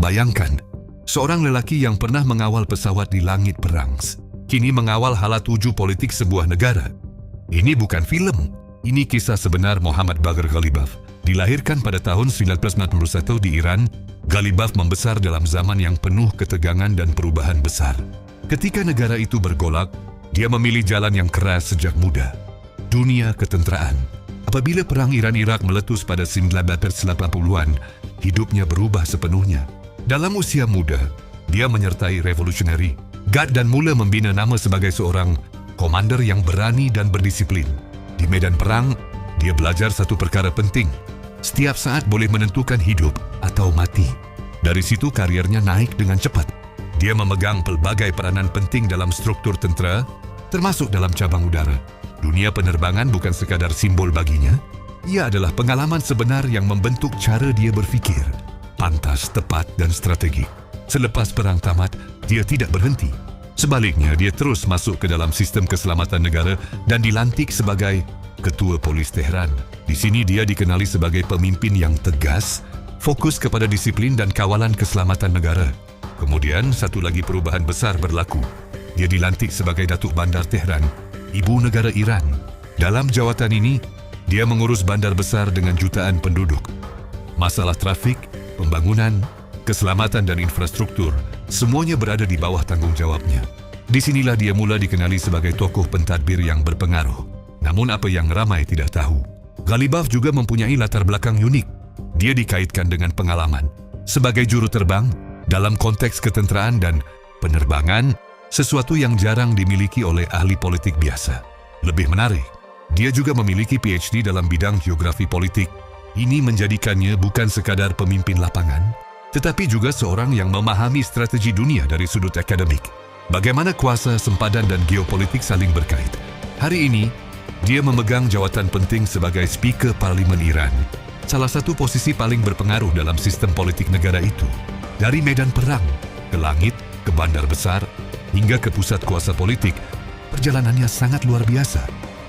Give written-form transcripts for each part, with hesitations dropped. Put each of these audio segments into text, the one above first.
Bayangkan, seorang lelaki yang pernah mengawal pesawat di langit perang, kini mengawal hala tuju politik sebuah negara. Ini bukan film, ini kisah sebenar Muhammad Bagher Ghalibaf. Dilahirkan pada tahun 1961 di Iran, Ghalibaf membesar dalam zaman yang penuh ketegangan dan perubahan besar. Ketika negara itu bergolak, dia memilih jalan yang keras sejak muda. Dunia ketenteraan. Apabila perang Iran-Irak meletus pada 1980-an, hidupnya berubah sepenuhnya. Dalam usia muda, dia menyertai revolusionary Guard dan mula membina nama sebagai seorang komander yang berani dan berdisiplin. Di medan perang, dia belajar satu perkara penting. Setiap saat boleh menentukan hidup atau mati. Dari situ karirnya naik dengan cepat. Dia memegang pelbagai peranan penting dalam struktur tentera, termasuk dalam cabang udara. Dunia penerbangan bukan sekadar simbol baginya. Ia adalah pengalaman sebenar yang membentuk cara dia berfikir. Pantas, tepat, dan strategi. Selepas perang tamat, dia tidak berhenti. Sebaliknya, dia terus masuk ke dalam sistem keselamatan negara dan dilantik sebagai Ketua Polis Tehran. Di sini dia dikenali sebagai pemimpin yang tegas, fokus kepada disiplin dan kawalan keselamatan negara. Kemudian, satu lagi perubahan besar berlaku. Dia dilantik sebagai Datuk Bandar Tehran, ibu negara Iran. Dalam jawatan ini, dia mengurus bandar besar dengan jutaan penduduk. Masalah trafik, pembangunan, keselamatan dan infrastruktur, semuanya berada di bawah tanggung jawabnya. Disinilah dia mula dikenali sebagai tokoh pentadbir yang berpengaruh. Namun apa yang ramai tidak tahu, Ghalibaf juga mempunyai latar belakang unik. Dia dikaitkan dengan pengalaman sebagai juru terbang dalam konteks ketenteraan dan penerbangan, sesuatu yang jarang dimiliki oleh ahli politik biasa. Lebih menarik, dia juga memiliki PhD dalam bidang geografi politik. Ini menjadikannya bukan sekadar pemimpin lapangan, tetapi juga seorang yang memahami strategi dunia dari sudut akademik. Bagaimana kuasa, sempadan dan geopolitik saling berkait. Hari ini, dia memegang jawatan penting sebagai Speaker Parlimen Iran, salah satu posisi paling berpengaruh dalam sistem politik negara itu. Dari medan perang, ke langit, ke bandar besar, hingga ke pusat kuasa politik, perjalanannya sangat luar biasa.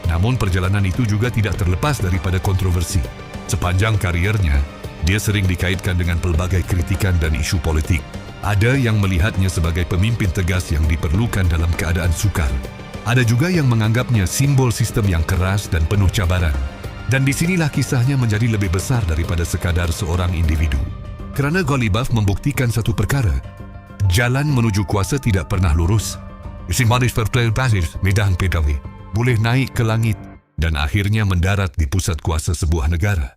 Namun perjalanan itu juga tidak terlepas daripada kontroversi. Sepanjang kariernya, dia sering dikaitkan dengan pelbagai kritikan dan isu politik. Ada yang melihatnya sebagai pemimpin tegas yang diperlukan dalam keadaan sukar. Ada juga yang menganggapnya simbol sistem yang keras dan penuh cabaran. Dan disinilah kisahnya menjadi lebih besar daripada sekadar seorang individu. Kerana Ghalibaf membuktikan satu perkara, jalan menuju kuasa tidak pernah lurus. Medan PKW boleh naik ke langit dan akhirnya mendarat di pusat kuasa sebuah negara.